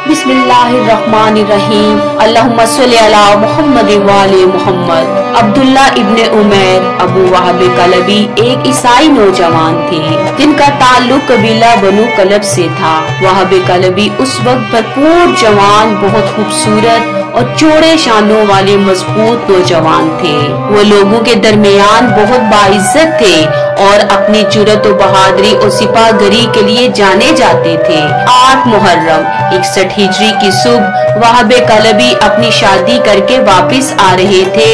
बिस्मिल्लाहिर्रहमानिर्रहीम। अल्लाहुम्मा सल्लि अला मुहम्मद व आले मुहम्मद। अब्दुल्ला इब्ने उमैर अबू वहब कलबी एक ईसाई नौजवान थे जिनका ताल्लुक कबीला बनु कलब से था। वहब कलबी उस वक्त भरपूर जवान, बहुत खूबसूरत और चौड़े शानों वाले मजबूत नौजवान थे। वो लोगों के दरमियान बहुत बाइज्जत थे और अपनी जुर्रत और बहादुरी और सिपाहगरी के लिए जाने जाते थे। 8 मुहर्रम 61 हिजरी की सुबह वहब कलबी अपनी शादी करके वापस आ रहे थे।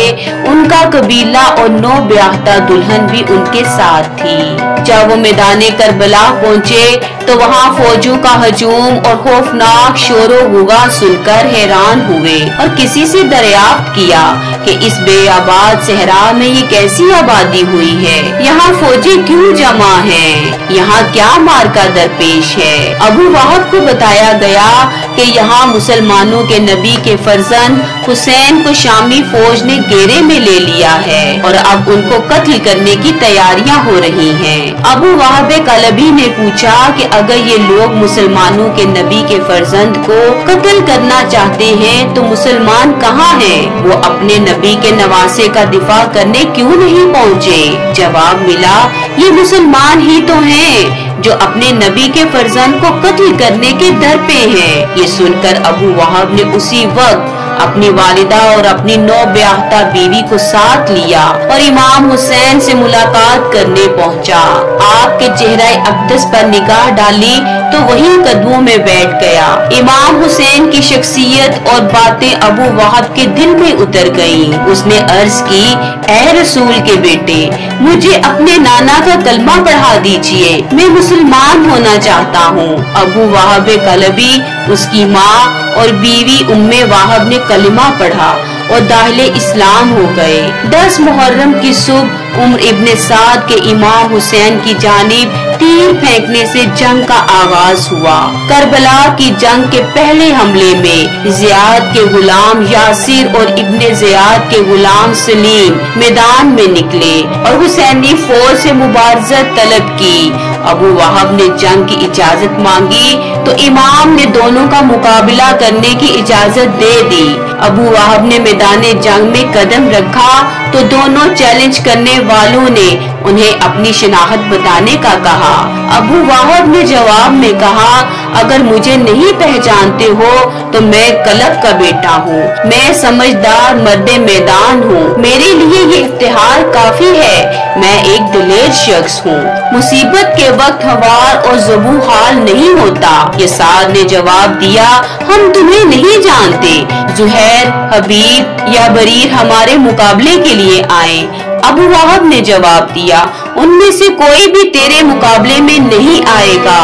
उनका कबीला और 9 ब्याहता दुल्हन भी उनके साथ थी। जब वो मैदाने करबला पहुँचे तो वहाँ फौजों का हजूम और खौफनाक शोरो गुगा सुनकर हैरान हुए और किसी से दरियाफ्त किया कि इस बेआबाद सहरा में ये कैसी आबादी हुई है, यहाँ फौजी क्यों जमा हैं, यहाँ क्या मार्का दरपेश है। अबू वहब को बताया गया कि यहाँ मुसलमानों के नबी के फर्जंद हुसैन को शामी फौज ने घेरे में ले लिया है और अब उनको कत्ल करने की तैयारियां हो रही हैं। अबू वहब कलबी ने पूछा कि अगर ये लोग मुसलमानों के नबी के फर्जंद को कत्ल करना चाहते हैं तो मुसलमान कहाँ हैं? वो अपने नबी के नवासे का दिफा करने क्यों नहीं पहुँचे? जवाब मिला, ये मुसलमान ही तो हैं जो अपने नबी के फर्जंद को कत्ल करने के दर पे हैं। ये सुनकर अबू वहब ने उसी वक्त अपनी वालिदा और अपनी 9 ब्याहता बीवी को साथ लिया और इमाम हुसैन से मुलाकात करने पहुंचा। आपके चेहरे अक़दस पर निगाह डाली तो वही कदमों में बैठ गया। इमाम हुसैन की शख्सियत और बातें अबू वहब के दिल में उतर गईं। उसने अर्ज की, ऐ रसूल के बेटे, मुझे अपने नाना का कलमा पढ़ा दीजिए, मैं मुसलमान होना चाहता हूँ। अबू वहब कलबी, उसकी माँ और बीवी उम्मे वाहब ने कलिमा पढ़ा और दाखिले इस्लाम हो गए। 10 मुहर्रम की सुबह उम्र इब्ने साद के इमाम हुसैन की जानिब तीर फेंकने से जंग का आगाज हुआ। करबला की जंग के पहले हमले में ज़ियाद के गुलाम यासिर और इब्ने ज़ियाद के गुलाम सलीम मैदान में निकले और हुसैनी फौज से मुबारज़त तलब की। अबू वहब ने जंग की इजाजत मांगी तो इमाम ने दोनों का मुकाबला करने की इजाजत दे दी। अबू वहब ने मैदाने जंग में कदम रखा तो दोनों चैलेंज करने वालों ने उन्हें अपनी शिनाख्त बताने का कहा। अबू वहब ने जवाब में कहा, अगर मुझे नहीं पहचानते हो तो मैं कलब का बेटा हूँ, मैं समझदार मर्द मैदान हूँ, मेरे लिए ये इफ्तिहार काफी है, मैं एक दिलेर शख्स हूँ, मुसीबत के वक्त हवार और ज़बू हाल नहीं होता। ये साद ने जवाब दिया, हम तुम्हें नहीं जानते, जुहैर, हबीब या बरीर हमारे मुकाबले के लिए आए। अबू वहब ने जवाब दिया, उनमें से कोई भी तेरे मुकाबले में नहीं आएगा।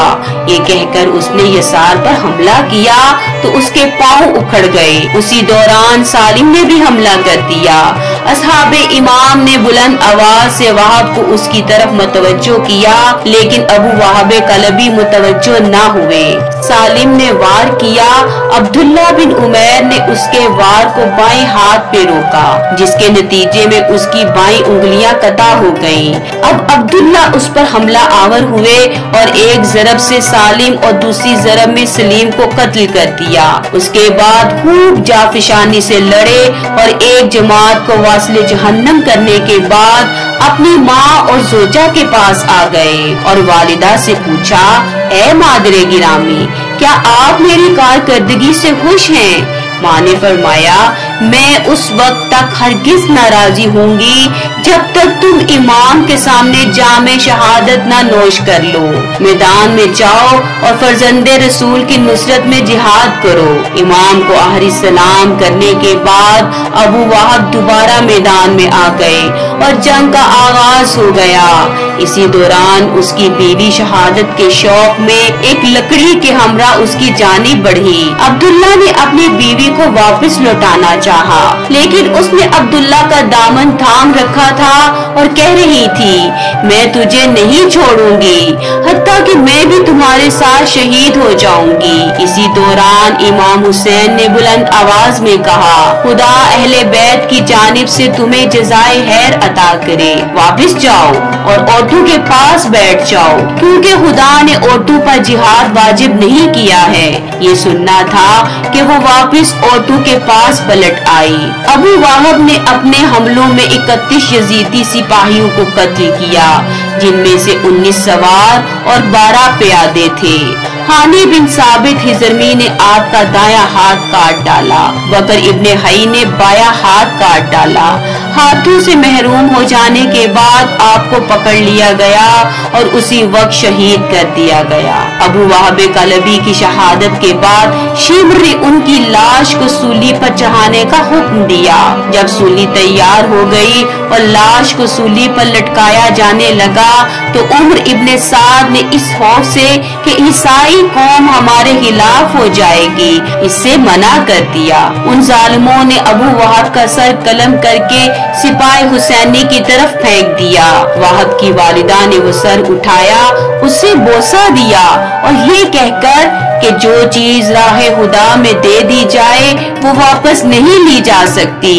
ये कहकर उसने यसार पर हमला किया तो उसके पांव उखड़ गए। उसी दौरान सालिम ने भी हमला कर दिया। असहाबे इमाम ने बुलंद आवाज से वहब को उसकी तरफ मुतवज्जो किया, लेकिन अबू वहब कलबी मुतवज्जो न हुए। सालिम ने वार किया, अब्दुल्ला बिन उमैर ने उसके वार को बाएं हाथ पे रोका, जिसके नतीजे में उसकी बाईं उंगलियां कता हो गईं। अब अब्दुल्ला उस पर हमला आवर हुए और एक ज़रब से सालिम और दूसरी ज़रब में सलीम को कत्ल कर दिया। उसके बाद खूब जाफिशानी से लड़े और एक जमात को वासिले जहन्नम करने के बाद अपनी माँ और जोजा के पास आ गए और वालिदा से पूछा, ऐ मादरे गिरामी, क्या आप मेरी कारकर्दगी से खुश हैं? माँ ने फरमाया, मैं उस वक्त तक हरगिज नाराजी होंगी जब तक तुम इमाम के सामने जामे शहादत ना नोश कर लो। मैदान में जाओ और फर्जंदे रसूल की नुसरत में जिहाद करो। इमाम को आखिरी सलाम करने के बाद अबू वहब दोबारा मैदान में आ गए और जंग का आगाज हो गया। इसी दौरान उसकी बीवी शहादत के शौक में एक लकड़ी के हमरा उसकी जानिब बढ़ी। अब्दुल्ला ने अपनी बीवी को वापस लौटाना चाहा, लेकिन उसने अब्दुल्ला का दामन थाम रखा था और कह रही थी, मैं तुझे नहीं छोड़ूंगी हत्ता कि मैं भी तुम्हारे साथ शहीद हो जाऊंगी। इसी दौरान इमाम हुसैन ने बुलंद आवाज में कहा, खुदा अहले बैत की जानिब से तुम्हें जज़ाए खैर अता करे, वापस जाओ। और ओटू के पास बैठ जाओ, क्योंकि खुदा ने ओटू पर जिहाद वाजिब नहीं किया है। ये सुनना था कि वो वापस ओटू के पास पलट आई। अबू वाहब ने अपने हमलों में 31 यजीदी सिपाहियों को कत्ल किया, जिनमें से 19 सवार और 12 प्यादे थे। हानी बिन साबित हिजरमी ने आपका दायां हाथ काट डाला। बकर इब्ने हई ने बायां हाथ काट डाला। हाथों से महरूम हो जाने के बाद आपको पकड़ लिया गया और उसी वक्त शहीद कर दिया गया। अबू वाहब कलबी की शहादत के बाद शिम्र ने उनकी लाश को सूली पर चढ़ाने का हुक्म दिया। जब सूली तैयार हो गई और लाश को सूली पर लटकाया जाने लगा तो उम्र इब्ने साद ने इस खौफ से कि ईसाई कौम हमारे खिलाफ हो जाएगी, इससे मना कर दिया। उन जालिमों ने अबू वाहब का सर कलम करके सिपाही हुसैनी की तरफ फेंक दिया। वाहब की वालिदा ने वो सर उठाया, उसे बोसा दिया और ये कहकर कि जो चीज राहे खुदा में दे दी जाए वो वापस नहीं ली जा सकती,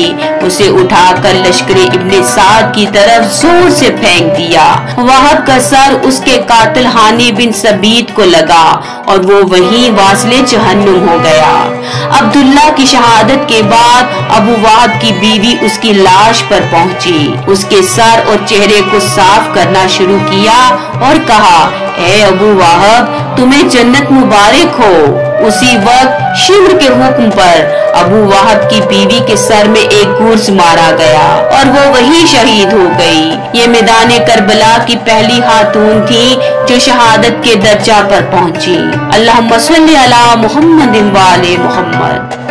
उसे उठाकर लश्करे इब्ने साद की तरफ जोर से फेंक दिया। वाहब का सर उसके कातिल हानी बिन सबीत को लगा और वो वहीं वासले जहन्नुम हो गया। अब्दुल्ला की शहादत के बाद अबू वाहब की बीवी उसकी लाश पर पहुंची, उसके सर और चेहरे को साफ करना शुरू किया और कहा, ए अबू वाहब, तुम्हें जन्नत मुबारक हो। उसी वक्त शिम्र के हुक्म पर अबू वाहब की बीवी के सर में एक गुर्ज मारा गया और वो वहीं शहीद हो गई। ये मैदान करबला की पहली खातून थी जो शहादत के दर्जा पर पहुंची। अल्लाहुम्मा सल्ली अला मुहम्मदिन व आले मुहम्मद।